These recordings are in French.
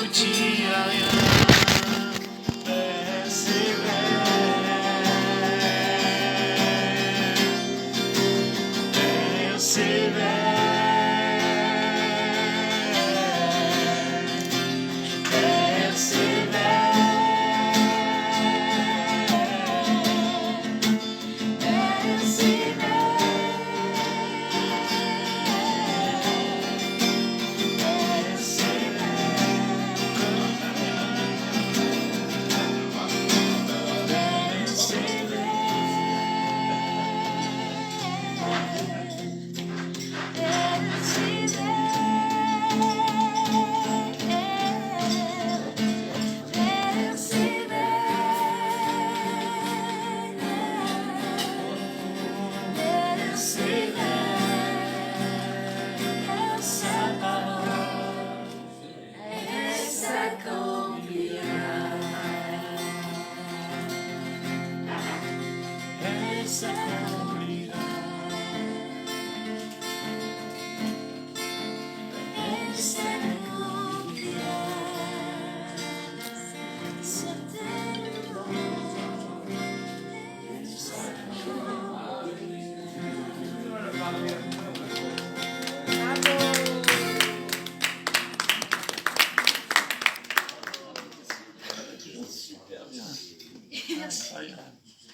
n'aboutit à rien.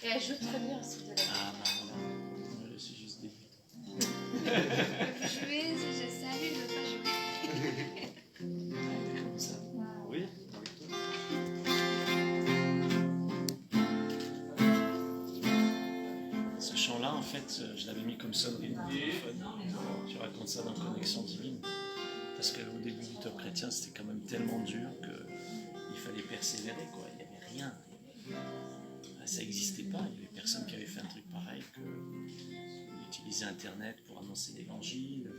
Et elle joue très bien aussi de la Ah non, je suis juste débutant. jouer, je savais, je veux pas jouer. Comme ça. Oui. Ce chant-là, en fait, je l'avais mis comme sonnerie de téléphone. Tu racontes ça dans Connexion Divine. Parce qu'au début du Top Chrétien, c'était quand même tellement dur qu'il fallait persévérer, quoi. Il n'y avait rien. Ça n'existait pas. Il n'y avait personne qui avait fait un truc pareil utiliser Internet pour annoncer l'évangile.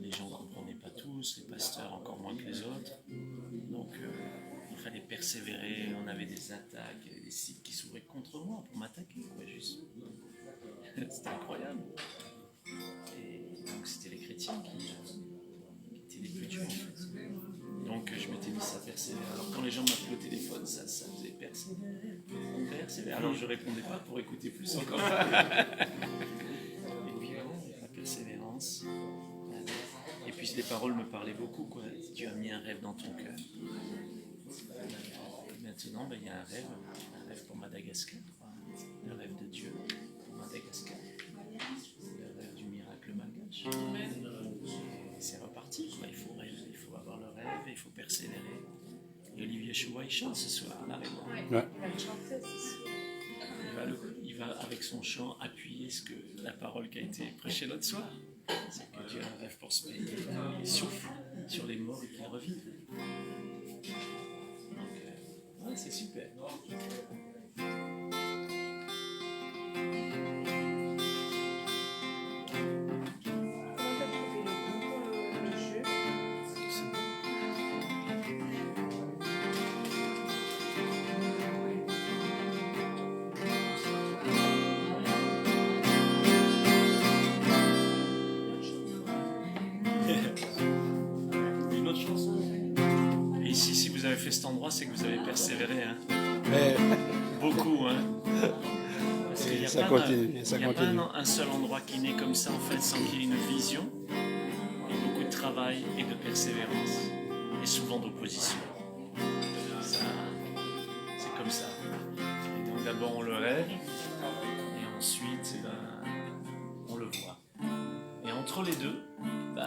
Les gens ne comprenaient pas tous, les pasteurs encore moins que les autres. Donc il fallait persévérer. On avait des attaques, il y avait des sites qui s'ouvraient contre moi pour m'attaquer, quoi, juste. C'était incroyable. Et donc c'était les chrétiens qui étaient les plus durs, en fait. Donc je m'étais mis à persévérer. Alors quand les gens m'appelaient au téléphone, ça faisait persévérer. Alors je répondais pas pour écouter plus encore. Et puis la persévérance. Et puis les paroles me parlaient beaucoup, quoi. Dieu a mis un rêve dans ton cœur. Et maintenant, il y a un rêve pour Madagascar, quoi. Le rêve de Dieu pour Madagascar. Le rêve du miracle malgache. Et c'est reparti, quoi. Il faut rêver, il faut avoir le rêve, il faut persévérer. Et Olivier Chouva, il chante ce soir, là, avec moi. Ouais. Il va le chanter, c'est sûr. Il va avec son chant appuyer la parole qui a été prêchée l'autre soir. C'est que Dieu a un rêve pour ce pays. Il souffle sur les morts et qu'il revive. Donc, ouais, c'est super. Fait cet endroit, c'est que vous avez persévéré, hein. Mais... beaucoup, hein. Parce qu'il y a ça continue, ça continue. Pas un seul endroit qui naît comme ça, en fait, sans qu'il y ait une vision, et beaucoup de travail et de persévérance, et souvent d'opposition. Ça, c'est comme ça. Et donc d'abord on le rêve, et ensuite on le voit. Et entre les deux, il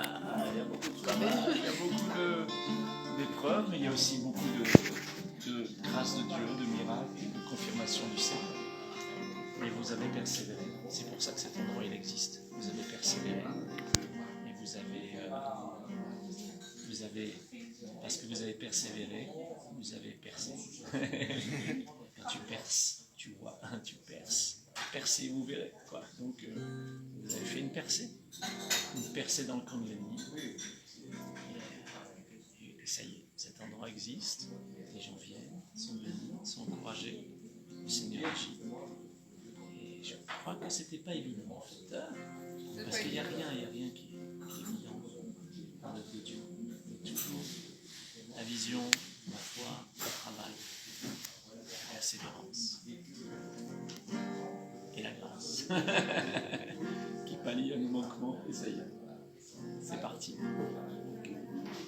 y a beaucoup de travail, il y a beaucoup d'épreuves, mais il y a aussi beaucoup de grâce de Dieu, de miracles, de confirmation du Seigneur. Et vous avez persévéré. C'est pour ça que cet endroit il existe. Vous avez persévéré. Et vous avez parce que vous avez persévéré, vous avez percé. Quand tu perces, tu vois, tu perces. Percez, vous verrez, quoi. Donc vous avez fait une percée dans le camp de l'ennemi. Et ça y est, cet endroit existe, les gens viennent, sont bénis, sont encouragés, le Seigneur agit. Et je crois que c'était pas évident, en fait. Parce qu'il n'y a rien qui est évident dans l'œuvre de Dieu. Il faut toujours vision, ma foi, le travail, la persévérance et la grâce qui pallie à nos manquements. Et ça y est, c'est parti.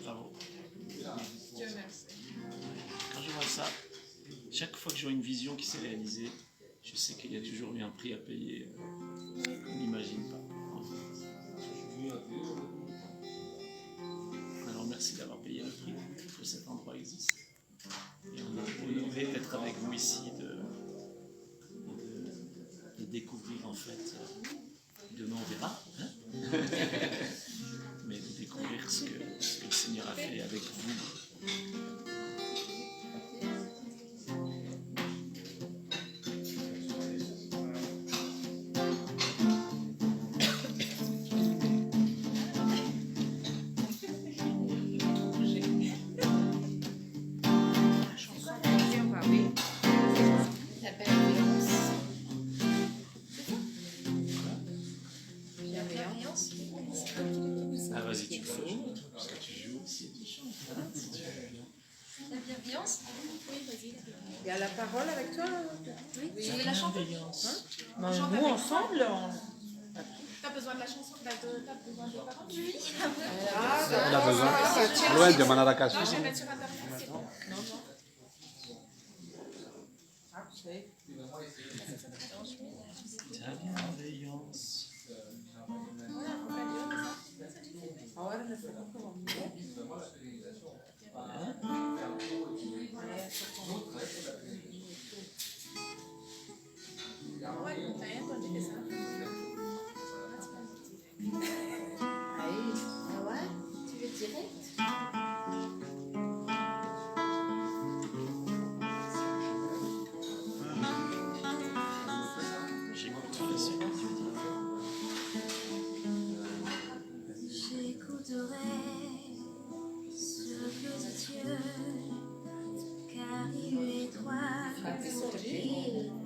Bravo. Dieu merci. Quand je vois ça, chaque fois que je vois une vision qui s'est réalisée, je sais qu'il y a toujours eu un prix à payer. On n'imagine pas. Alors merci d'avoir payé le prix pour que cet endroit existe. Et on est honoré d'être avec vous ici, de découvrir en fait, demain on verra, hein mais de découvrir ce que le Seigneur a fait avec vous. La bienveillance. Bienveillance. Ah vas-y, tu peux jouer, parce que tu joues aussi, tu chantes. Si tu veux. La bienveillance. Oui, vas-y. Il y a la parole avec toi? Oui, tu veux la chanter? Nous ensemble? T'as besoin de la chanson? T'as besoin des paroles? Oui. Elle a besoin. Loin de Manaracashi. Non, je vais mettre sur internet. C'est bon. Ta bienveillance. Ahora me fue como Ah ouais? Tu veux direct? J'écoute la suite, tu veux dire. J'écouterai ce que dit Dieu, car il est droit, il sa divine,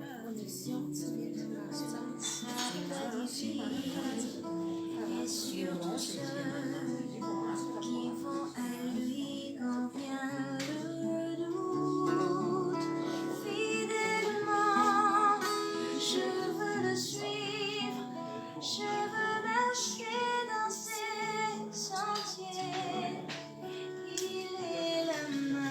et sur tous ceux qui vont à lui quand vient le doute. Fidèlement, je veux le suivre, je veux marcher dans ses sentiers. Il est la main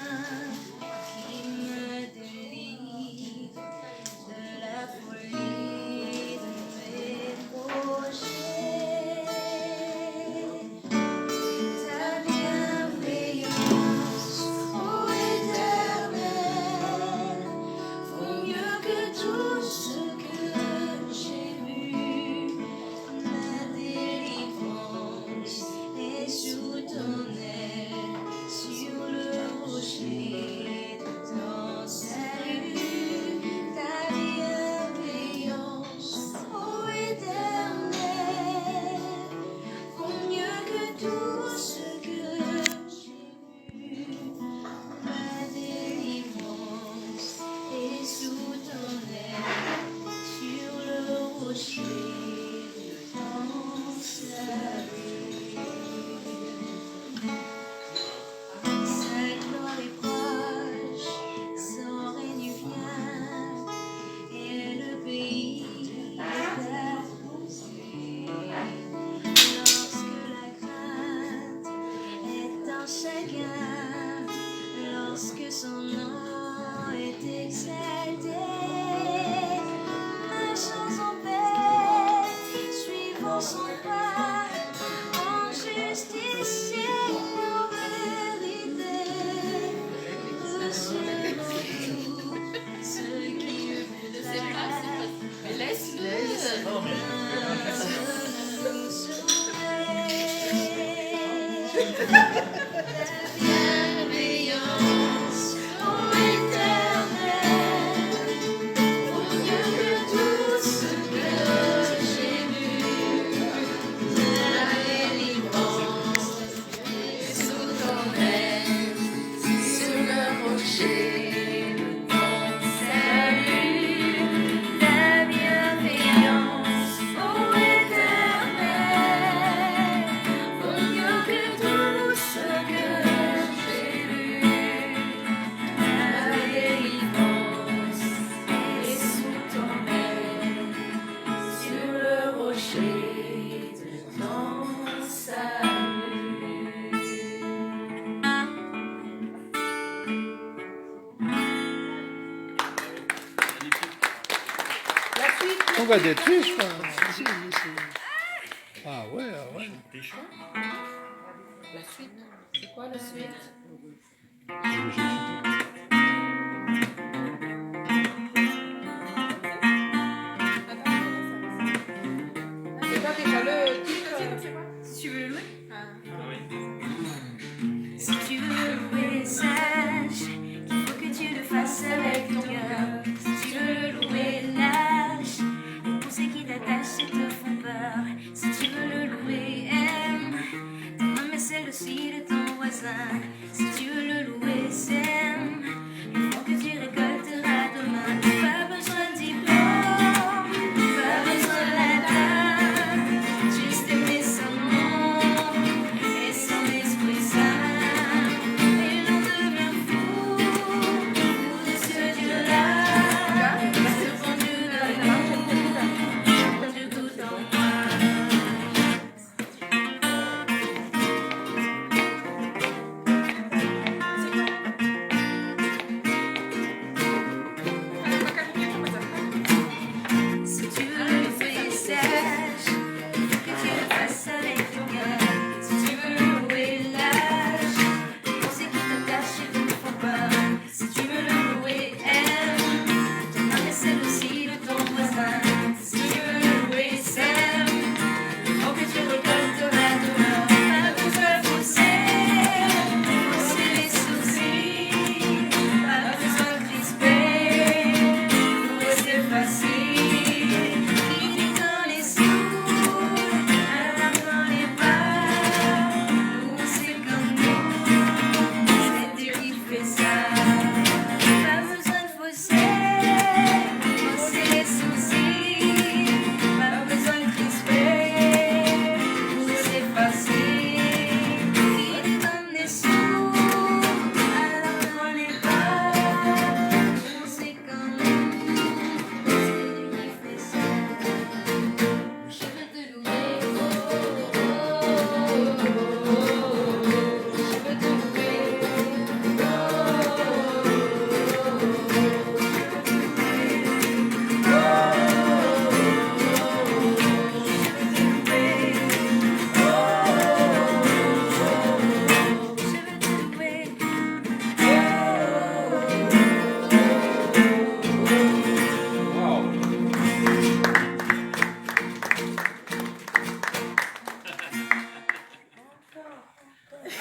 va des triches, quoi. Ah ouais, ah ouais. Des choix. La suite. C'est quoi la suite? C'est pas déjà le titre, c'est quoi? Si tu veux le louer, Oui. si tu veux le louer, sache qu'il faut que tu le fasses avec ton cœur. Si tu veux le louer, lâche les pensées qui t'attachent et te font peur. Si tu veux le louer, aime ton âme et celle aussi de ton voisin. Si tu veux le louer, sème le fond que tu récolteras demain. Pas besoin de diplôme, pas besoin de la dame, juste aimer son nom et son esprit saint. Et l'on devient fou de ce Dieu-là, ce bon Dieu-là, Dieu tout en moi. Si tu veux le louer, sache que tu le fasses avec ton cœur. Si tu veux le louer, lâche les pensées qui t'attachent et te font peur. Si tu veux le louer, aime ton âme et celle aussi de ton voisin. Si tu veux le louer, sème le fond que tu récolteras demain. Pas besoin de fausser les soucis, pas besoin de crisper, louer c'est facile.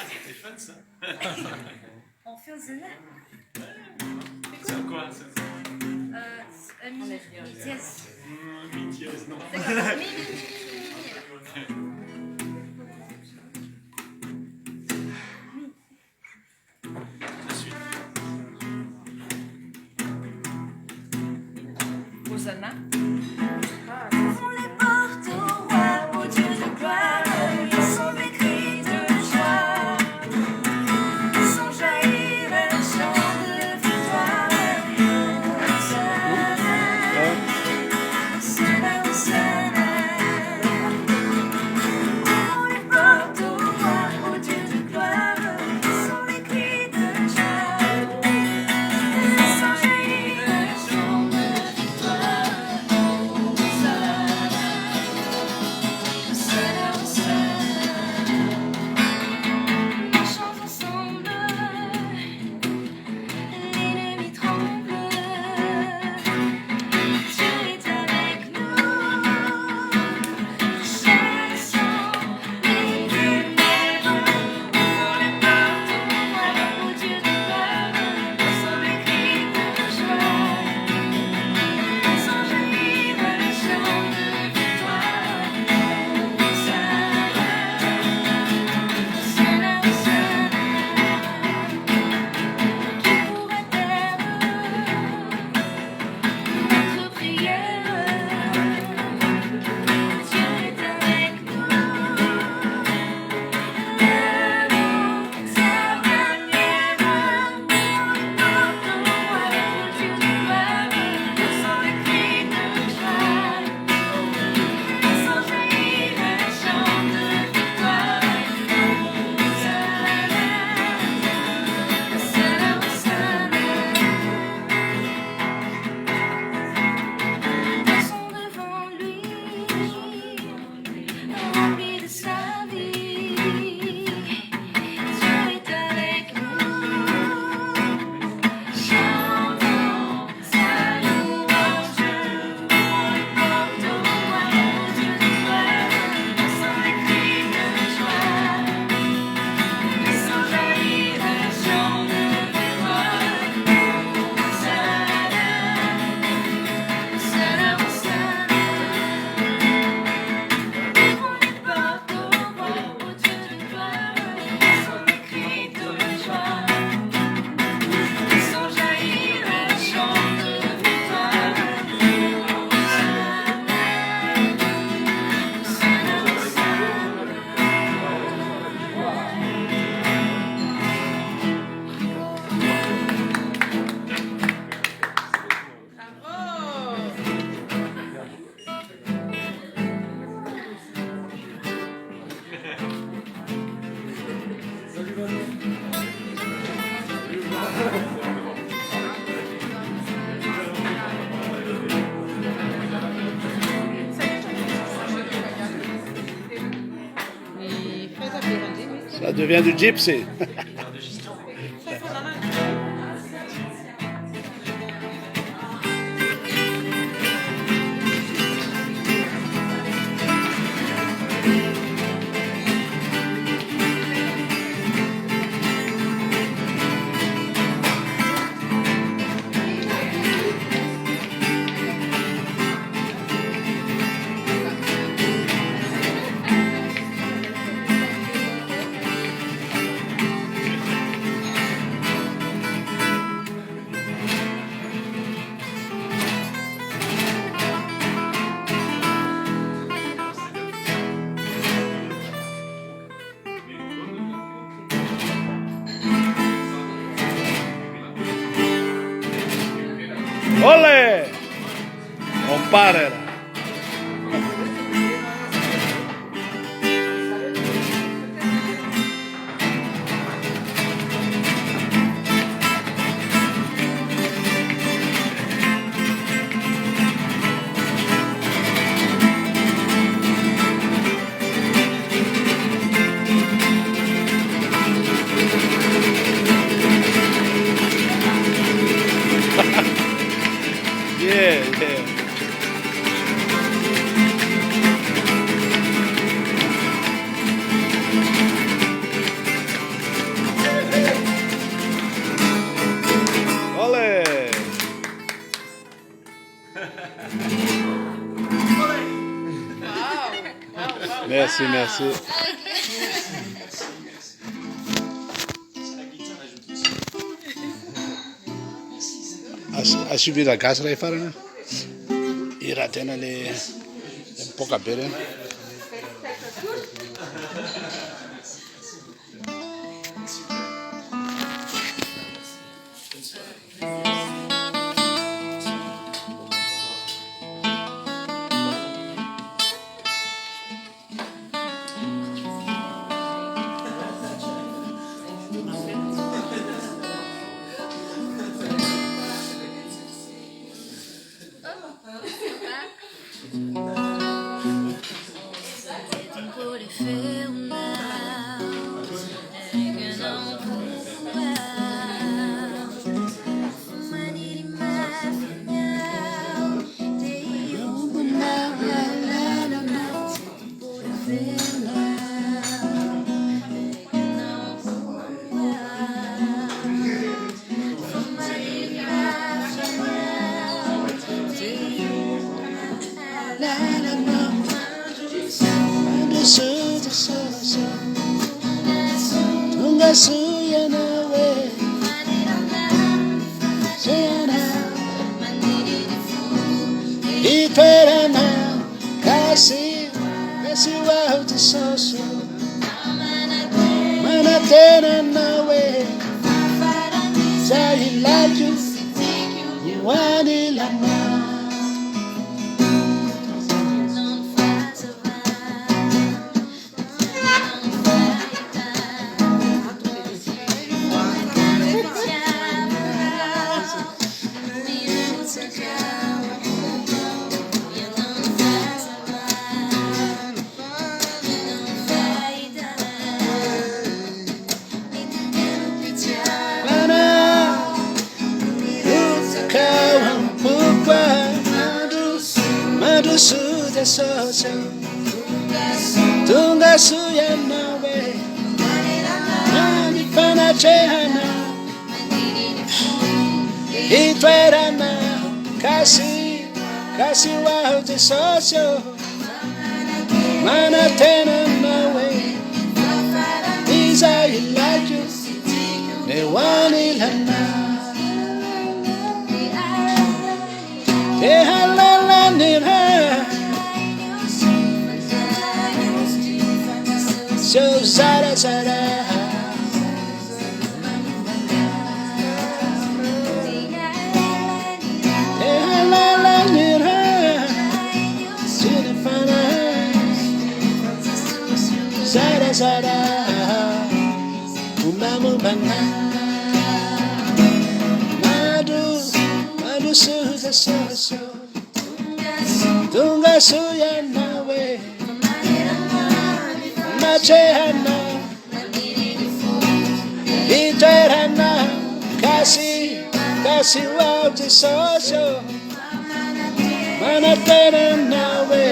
C'était fun ça. On fait au Zena. C'est quoi ça? Mi dièse. Mi dièse, non. D'accord. Mi. La suite. Hosanna. On les porte au roi, au Dieu de gloire. Ils sont des cris de joie. Ils sont jaillir un chant de victoire. Hosanna, Hosanna. On les porte au roi, au Dieu de gloire. Ils sont des cris de joie. Ils sont jaillir un chant de victoire. Ça devient du gypsy. ¡Ole! Compadre. Yeah, yeah. Ole! Merci, merci. Has subido a casa de Farana? Ir a tenerle poca pere. Tunga suya nawe Nani pana chehana Itwerana Kasi wao te socio Mana tena nawe Iza ilaju Ne wani lana Te halala nira So zara zara la la nira Sinifana Zara zara Umba mumbana masuya nawe machehana iterana kasi wauti soso manatena nawe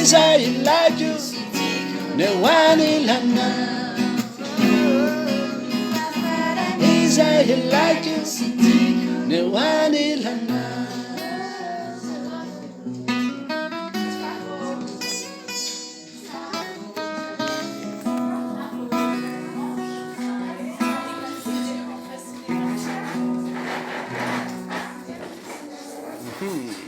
Iza ilaju ne wani lana Iza ilaju ne wani lana Hmm.